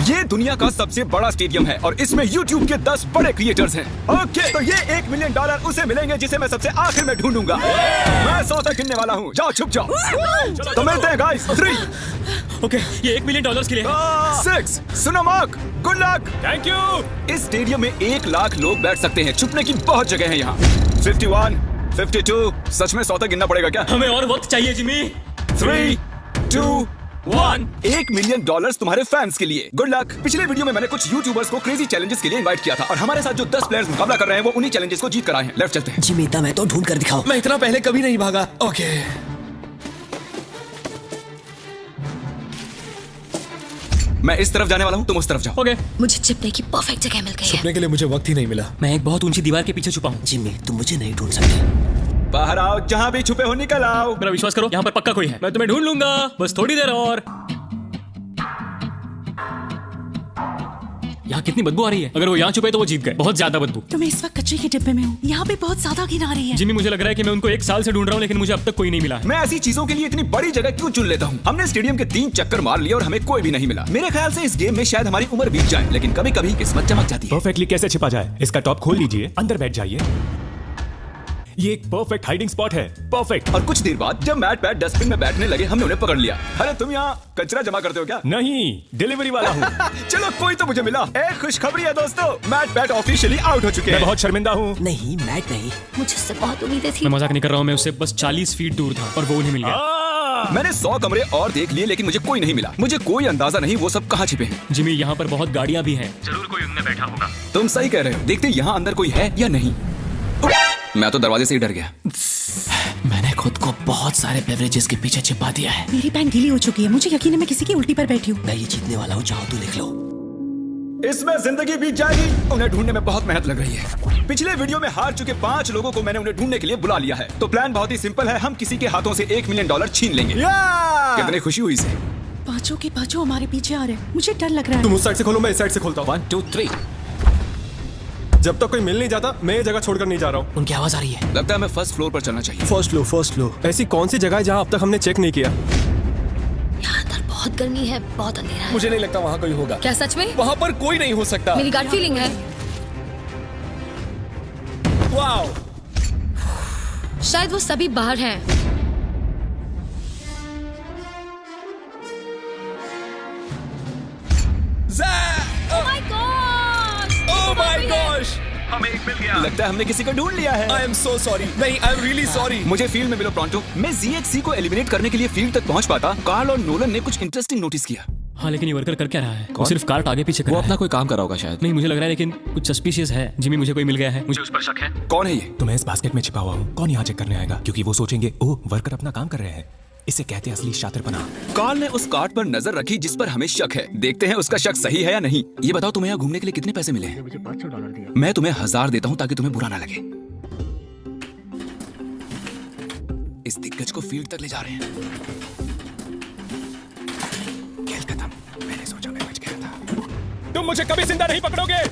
ये दुनिया का सबसे बड़ा स्टेडियम है और इसमें YouTube के 10 बड़े क्रिएटर्स हैं। ओके, तो ये $1 मिलियन उसे मिलेंगे जिसे मैं सबसे आखिर में ढूंढूंगा। मैं 100 तक गिनने वाला हूँ, जाओ छुप जाओ। तो मिलते हैं गाइस। 3 ओके, ये $1 मिलियन के लिए 6 सुनो mark, good luck. Thank you. इस स्टेडियम में 1 लाख लोग बैठ सकते हैं। छुपने की बहुत जगह है यहाँ। 51, 52, सच में 100 तक गिनना पड़ेगा क्या? हमें और वक्त चाहिए जिमी। 3, 2, 1 $1 मिलियन तुम्हारे फैंस के लिए। Good luck. पिछले वीडियो में मैंने कुछ यूट्यूबर्स को क्रेजी चैलेंजेस के लिए इनवाइट किया था और हमारे साथ जो 10 प्लेयर्स मुकाबला कर रहे हैं वो उन्हीं चैलेंजेस को जीत कर आए हैं। लेफ्ट चलते हैं। जिमी, मैं तो ढूंढ कर दिखाओ। मैं इतना पहले कभी नहीं भागा। ओके, मैं इस तरफ जाने वाला हूँ, तुम उस तरफ जाओ। ओके। मुझे छिपने की परफेक्ट जगह मिल गई है। छुपने के लिए मुझे वक्त ही नहीं मिला। मैं एक बहुत ऊंची दीवार के पीछे छुपा हूँ। जिमी, तुम मुझे नहीं ढूंढ सकते। बाहर आओ, जहाँ भी छुपे हो निकल आओ। मेरा विश्वास करो, यहाँ पर पक्का कोई है। मैं तुम्हें ढूंढ लूंगा, बस थोड़ी देर और। यहाँ कितनी बदबू आ रही है। अगर वो यहाँ छुपे तो वो जीत गए। बहुत ज्यादा बदबू। तो मैं इस वक्त कचरे के डिब्बे में हूँ। यहाँ पे बहुत ज्यादा घिन आ रही है। जिमी, मुझे लग रहा है कि मैं उनको 1 साल से ढूंढ रहा हूँ लेकिन मुझे अब तक कोई नहीं मिला है। मैं ऐसी चीजों के लिए इतनी बड़ी जगह क्यों चुन लेता हूँ? हमने स्टेडियम के 3 चक्कर मार लिए और हमें कोई भी नहीं मिला। मेरे ख्याल से इस गेम में शायद हमारी उम्र बीत जाए, लेकिन कभी कभी किस्मत चमक जाती है। परफेक्टली कैसे छिपा जाए? इसका टॉप खोल लीजिए, अंदर बैठ जाइए। ये एक परफेक्ट हाइडिंग स्पॉट है। परफेक्ट। और कुछ देर बाद जब मैट पैट डस्टबिन में बैठने लगे, हमने उन्हें पकड़ लिया। अरे तुम यहाँ कचरा जमा करते हो क्या? नहीं, डिलीवरी वाला हूँ। चलो कोई तो मुझे मिला। एक खुशखबरी है दोस्तों, मैट पैट ऑफिशियली आउट हो चुके मैं हैं। बहुत शर्मिंदा हूँ। नहीं, मैट नहीं। मुझे उससे बहुत उम्मीदें थी। मैं मजाक नहीं कर रहा हूँ, मैं उससे बस 40 फीट दूर था और वो उन्हें मिल गया। मैंने 100 कमरे और देख लिए लेकिन मुझे कोई नहीं मिला। मुझे कोई अंदाजा नहीं वो सब कहाँ छिपे हैं। जिमी, यहाँ पर बहुत गाड़ियाँ भी हैं। जरूर कोई उनमें बैठा होगा। तुम सही कह रहे हो। देखते यहाँ अंदर कोई है या नहीं। मैं तो दरवाजे से ही डर गया। मैंने खुद को बहुत सारे बेवरेजेस के पीछे छिपा दिया है। मेरी पैंट गीली हो चुकी है। मुझे यकीन है मैं किसी की उल्टी पर बैठी हूँ। मैं ये जीतने वाला हूँ, चाहो तो लिख लो। इसमें जिंदगी बीत जाएगी। उन्हें ढूंढने में बहुत मेहनत लग रही है। पिछले वीडियो में हार चुके 5 लोगों को मैंने उन्हें ढूंढने के लिए बुला लिया है। तो प्लान बहुत ही सिंपल है, हम किसी के हाथों से $1 मिलियन छीन लेंगे। कितनी खुशी हुई इसे। पांचों के पांचों हमारे पीछे आ रहे हैं। मुझे डर लग रहा है। तुम उस साइड से खोलो, मैं इस साइड से खोलता हूँ। 1, 2, 3। जब तक कोई मिल नहीं जाता मैं ये जगह छोड़कर नहीं जा रहा हूँ। उनकी आवाज आ रही है। लगता है हमें फर्स्ट फ्लोर पर चलना चाहिए। First floor. ऐसी कौन सी जगह है जहाँ अब तक हमने चेक नहीं किया? यहाँ अंदर बहुत गर्मी है, बहुत अंधेरा है। मुझे नहीं लगता वहाँ कोई होगा। क्या सच में? वहाँ पर कोई नहीं हो सकता। मेरी गट फीलिंग है। वाओ, शायद वो सभी बाहर हैं। ओह माय गॉश, हमें एक मिल गया। लगता है हमने किसी को ढूंढ लिया है। I am so sorry. नहीं, आई एम रियली सॉरी। मुझे फील्ड में मिलो प्रॉन्टो। मैं ZXC को एलिमिनेट करने के लिए फील्ड तक पहुंच पाता। कार्ल और नोलन ने कुछ इंटरेस्टिंग नोटिस किया। हाँ, लेकिन ये वर्कर कर क्या रहा है? वो सिर्फ कार्ट आगे पीछे कर रहा है। कोई काम कर रहा होगा शायद। नहीं, मुझे लग रहा है लेकिन कुछ सस्पिशियस है। जिमी, मुझे कोई मिल गया है, मुझे उस पर शक है। कौन है ये? तो मैं इस बास्केट में छिपा हुआ हूँ। कौन यहाँ चेक करने आएगा? क्योंकि वो सोचेंगे ओह, वर्कर अपना काम कर रहे हैं। इसे कहते हैं असली शातिरपना। कार्ल ने उस कार्ट पर नजर रखी जिस पर हमें शक है। देखते हैं उसका शक सही है या नहीं। ये बताओ, तुम्हें यहाँ घूमने के लिए कितने पैसे मिले हैं? मुझे $500 दिया। मैं तुम्हें 1000 देता हूँ ताकि तुम्हें बुरा ना लगे। इस दिग्गज को फील्ड तक ले जा रहे हैं। खेल खत्म। मैंने सोचा मैं बच गया था। तुम मुझे कभी जिंदा नहीं पकड़ोगे।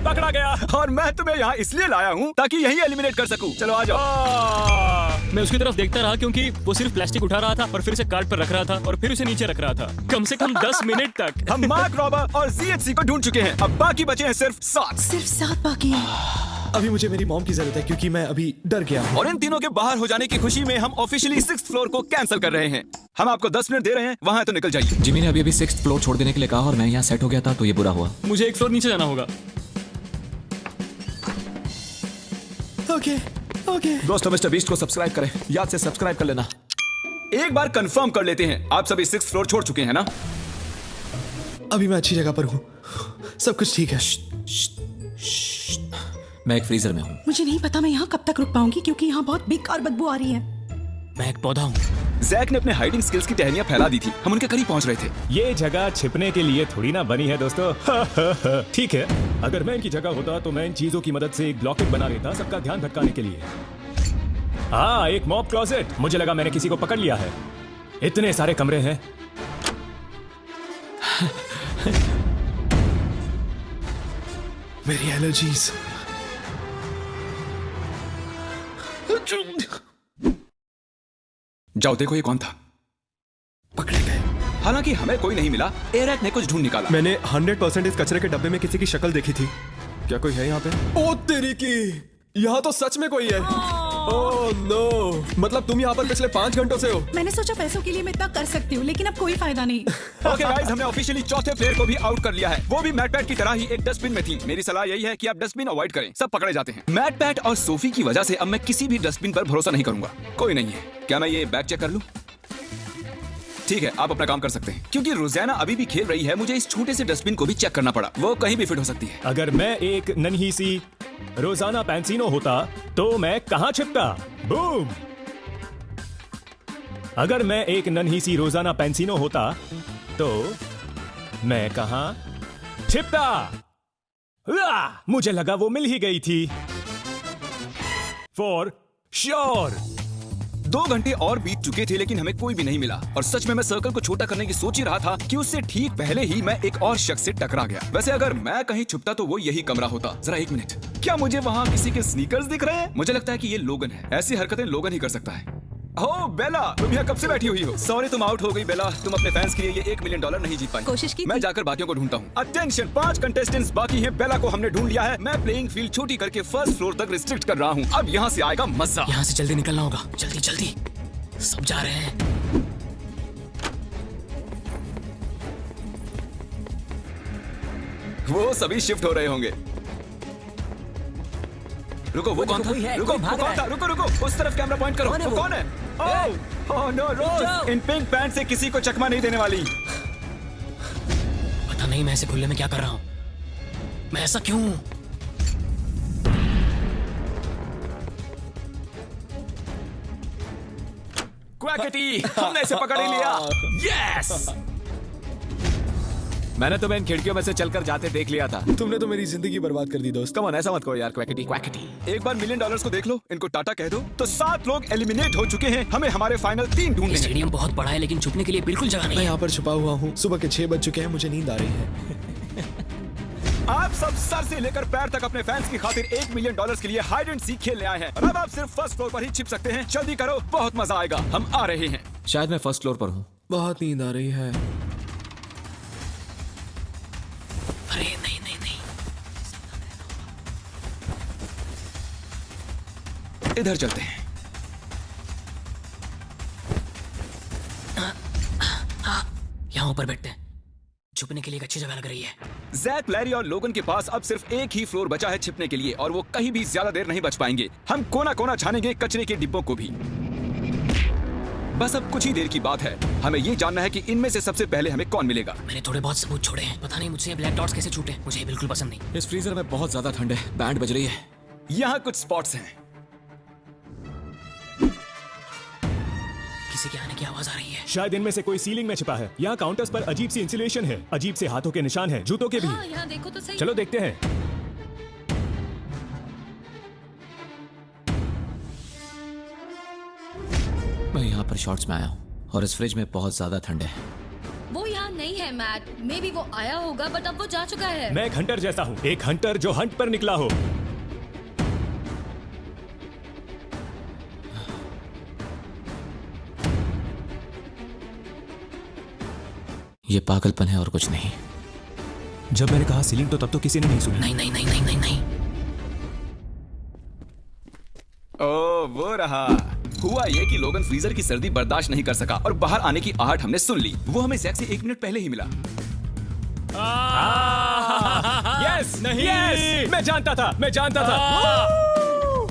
पकड़ा गया। और मैं तुम्हें यहाँ इसलिए लाया हूँ ताकि यही एलिमिनेट कर सकूं। चलो आ जाओ। मैं उसकी तरफ देखता रहा क्योंकि वो सिर्फ प्लास्टिक उठा रहा था और फिर उसे कार्ट पर रख रहा था और फिर उसे नीचे रख रहा था। कम से कम 10 मिनट तक। हम मार्क रॉबर और ZXC को ढूंढ चुके हैं। अब बाकी बचे हैं सिर्फ 7। सिर्फ 7 बाकी हैं। अभी मुझे मेरी मॉम की जरूरत है क्योंकि मैं अभी डर गया हूँ। और इन तीनों के बाहर हो जाने की खुशी में हम ऑफिशियली 6th फ्लोर को कैंसिल कर रहे हैं। हम आपको 10 मिनट दे रहे हैं, वहाँ है तो निकल जाइए। जिमी ने अभी 6th फ्लोर छोड़ देने के लिए कहा और मैं यहाँ सेट हो गया था तो ये बुरा हुआ। मुझे 1 फ्लोर नीचे जाना होगा। ओके। दोस्तों, मिस्टर बीस्ट को सब्सक्राइब करें। याद से सब्सक्राइब कर लेना। एक बार कंफर्म कर लेते हैं, आप सभी 6th फ्लोर छोड़ चुके हैं ना? अभी मैं अच्छी जगह पर हूँ, सब कुछ ठीक है। मैं एक फ्रीजर में हूँ। मुझे नहीं पता मैं यहाँ कब तक रुक पाऊंगी क्योंकि यहाँ बहुत बेकार बदबू आ रही है। मैं एक पौधा हूँ। जैक ने अपने हाइडिंग स्किल्स की टहनियां फैला दी थी। हम उनके करीब पहुंच रहे थे। ये जगह छिपने के लिए थोड़ी ना बनी है दोस्तों। ठीक है, अगर मैं इनकी जगह होता तो मैं इन चीजों की मदद से एक ब्लॉकेट बना लेता सबका ध्यान भटकाने के लिए। हाँ, एक मॉब क्लोजेट। मुझे लगा मैंने किसी को पकड़ लिया है। इतने सारे कमरे हैं। मेरी एलर्जीज। जाओ देखो ये कौन था। पकड़े गए। हालांकि हमें कोई नहीं मिला, एरिक ने कुछ ढूंढ निकाला। मैंने 100% इस कचरे के डब्बे में किसी की शक्ल देखी थी। क्या कोई है यहाँ पे? ओ तेरी की, यहाँ तो सच में कोई है। ओह नो, मतलब तुम यहाँ पर पिछले 5 घंटों से हो। मैंने सोचा पैसों के लिए मैं इतना कर सकती हूँ, लेकिन अब कोई फायदा नहीं। ओके गाइस, हमने ऑफिशियली चौथे प्लेयर को भी आउट कर लिया है। वो भी मैट पैट की तरह ही एक डस्टबिन में थी। मेरी सलाह यही है कि आप डस्टबिन अवॉइड करें, सब पकड़े जाते हैं। मैट पैट और सोफी की वजह से अब मैं किसी भी डस्टबिन पर भरोसा नहीं करूंगा। कोई नहीं है। क्या मैं ये बैग चेक कर लूं? ठीक है, आप अपना काम कर सकते हैं। क्योंकि रोजाना अभी भी खेल रही है, मुझे इस छोटे से डस्टबिन को भी चेक करना पड़ा। वो कहीं भी फिट हो सकती है। अगर मैं एक नन्ही सी रोजाना पैंसिनो होता तो मैं कहां छिपता? बूम! अगर मैं एक नन्ही सी रोजाना पैंसिनो होता तो मैं कहां छिपता? मुझे लगा वो मिल ही गई थी। For sure. 2 घंटे और बीत चुके थे, लेकिन हमें कोई भी नहीं मिला। और सच में मैं सर्कल को छोटा करने की सोच ही रहा था कि उससे ठीक पहले ही मैं एक और शख्स से टकरा गया। वैसे अगर मैं कहीं छुपता तो वो यही कमरा होता। जरा 1 मिनट, क्या मुझे वहाँ किसी के स्नीकर्स दिख रहे हैं? मुझे लगता है कि ये लोगन है। ऐसी हरकतें लोगन ही कर सकता है। ओह बेला, तुम यहाँ कब से बैठी हुई हो? सॉरी तुम आउट हो गई बेला। तुम अपने फैंस के लिए ये $1 मिलियन नहीं जीत पाई। कोशिश की मैं थी। जाकर बाकियों को ढूंढता हूँ। अटेंशन, 5 कंटेस्टेंट्स बाकी हैं। बेला को हमने ढूंढ लिया है। मैं प्लेइंग फील्ड छोटी करके फर्स्ट फ्लोर तक रिस्ट्रिक्ट कर रहा हूँ। अब यहाँ से आएगा मजा। यहाँ से जल्दी निकलना होगा। जल्दी जल्दी, सब जा रहे हैं। वो सभी शिफ्ट हो रहे होंगे। रुको, वो कौन था? रुको, वो कौन था? रुको रुको, उस तरफ कैमरा पॉइंट करो। वो कौन है? ओह नो, रोज इन पिंक पैंट से किसी को चकमा नहीं देने वाली। पता नहीं मैं ऐसे खुले में क्या कर रहा हूँ। मैं ऐसा क्यों हूँ? क्वैकेटी, हमने इसे पकड़ ही लिया। यस! मैंने तुम्हें इन खिड़कियों में से चलकर जाते देख लिया था। तुमने तो मेरी जिंदगी बर्बाद कर दी दोस्त। कम ऑन, ऐसा मत करो यार क्वैकेटी। क्वैकेटी, एक बार $1 मिलियन को देख लो, इनको टाटा कह दो। तो 7 लोग एलिमिनेट हो चुके हैं। हमें हमारे फाइनल 3 ढूंढने हैं। स्टेडियम बहुत बड़ा है, लेकिन छुपने के लिए बिल्कुल जगह नहीं मैं है। यहाँ पर छुपा हुआ हूँ। सुबह के 6 बज चुके हैं, मुझे नींद आ रही है। आप सब सर से लेकर पैर तक अपने फैंस की खातिर $1 मिलियन के लिए हाइड एंड सीक खेलने आए हैं। और अब आप सिर्फ फर्स्ट फ्लोर पर ही छिप सकते हैं। जल्दी करो, बहुत मजा आएगा। हम आ रहे हैं। शायद मैं फर्स्ट फ्लोर पर हूँ। बहुत नींद आ रही है। अरे नहीं नहीं नहीं, इधर चलते हैं। यहाँ ऊपर बैठते हैं। छुपने के लिए एक अच्छी जगह लग रही है। जैक, लैरी और लोगन के पास अब सिर्फ एक ही फ्लोर बचा है छिपने के लिए, और वो कहीं भी ज्यादा देर नहीं बच पाएंगे। हम कोना कोना छानेंगे, कचरे के डिब्बों को भी। बस अब कुछ ही देर की बात है। हमें ये जानना है कि इनमें से सबसे पहले हमें कौन मिलेगा। मैंने थोड़े बहुत सबूत छोड़े हैं। पता नहीं मुझसे ये ब्लैक डॉट्स कैसे छूटे। मुझे ये बिल्कुल पसंद नहीं। इस फ्रीजर में बहुत ज्यादा ठंड है। बैंड बज रही है। यहाँ कुछ स्पॉट्स हैं। किसी के आने की आवाज आ रही है। शायद इनमें से कोई सीलिंग में छिपा है। यहाँ काउंटर्स पर अजीब सी इंसुलेशन है। अजीब से हाथों के निशान हैं, जूतों के भी। यहाँ देखो तो सही। चलो देखते हैं। मैं यहाँ पर शॉर्ट्स में आया हूँ और इस फ्रिज में बहुत ज्यादा ठंड है। वो यहाँ नहीं है मैट। मे बी वो आया होगा, बट अब वो जा चुका है। मैं एक हंटर जैसा हूँ, एक हंटर जो हंट पर निकला हो। ये पागलपन है और कुछ नहीं। जब मैंने कहा सीलिंग तो तब तो किसी ने नहीं सुना। नहीं नहीं नहीं नहीं नहीं नहीं। ओह, वो रहा। हुआ ये कि लोगन फ्रीजर की सर्दी बर्दाश्त नहीं कर सका और बाहर आने की आहट हमने सुन ली। वो हमें जैक से 1 मिनट पहले ही मिला। यस नहीं, यस, मैं जानता था।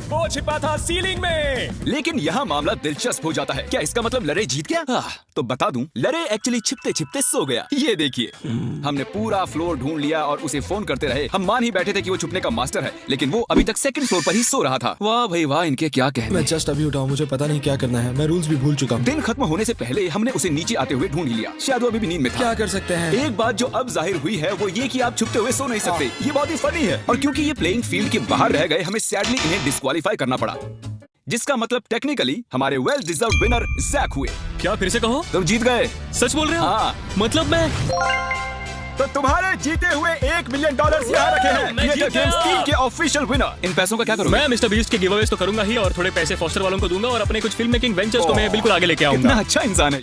वो छिपा था सीलिंग में। लेकिन यहाँ मामला दिलचस्प हो जाता है। क्या इसका मतलब लरे जीत गया? तो बता दूं, लरे एक्चुअली छिपते छिपते सो गया। ये देखिए, हमने पूरा फ्लोर ढूंढ लिया और उसे फोन करते रहे। हम मान ही बैठे थे कि वो छुपने का मास्टर है, लेकिन वो अभी तक 2nd फ्लोर पर ही सो रहा था। वाह भाई वाह, इनके क्या कहने। मैं जस्ट अभी उठा हूँ, मुझे पता नहीं क्या करना है। मैं रूल्स भी भूल चुका हूँ। दिन खत्म होने से पहले हमने उसे नीचे आते हुए ढूंढ लिया। शायद वो अभी भी नींद में था। क्या कर सकते हैं? एक बात जो अब जाहिर हुई है वो ये कि आप छुपते हुए सो नहीं सकते। ये बहुत ही फनी है। और क्योंकि ये प्लेइंग फील्ड के बाहर रह गए, हमें सैडली इन्हें डिस्क्वालीफाई करना पड़ा, जिसका मतलब टेक्निकली हमारे वेल डिजर्व्ड विनर जैक हुए। क्या फिर से कहो? तुम जीत गए। सच बोल रहे हो? हाँ। मतलब मैं तो तुम्हारे जीते हुए $1 मिलियन यहाँ रखे हैं। मैं ये जीत गेम्स गया। टीम के ऑफिशियल विनर। इन पैसों का क्या करोगे? मैं मिस्टर बीस्ट के गिव अवेज तो करूंगा ही, और थोड़े पैसे फॉस्टर वालों को दूंगा, और अपने कुछ फिल्म मेकिंग वेंचर्स को मैं बिल्कुल आगे लेके कितना आऊंगा। अच्छा इंसान है।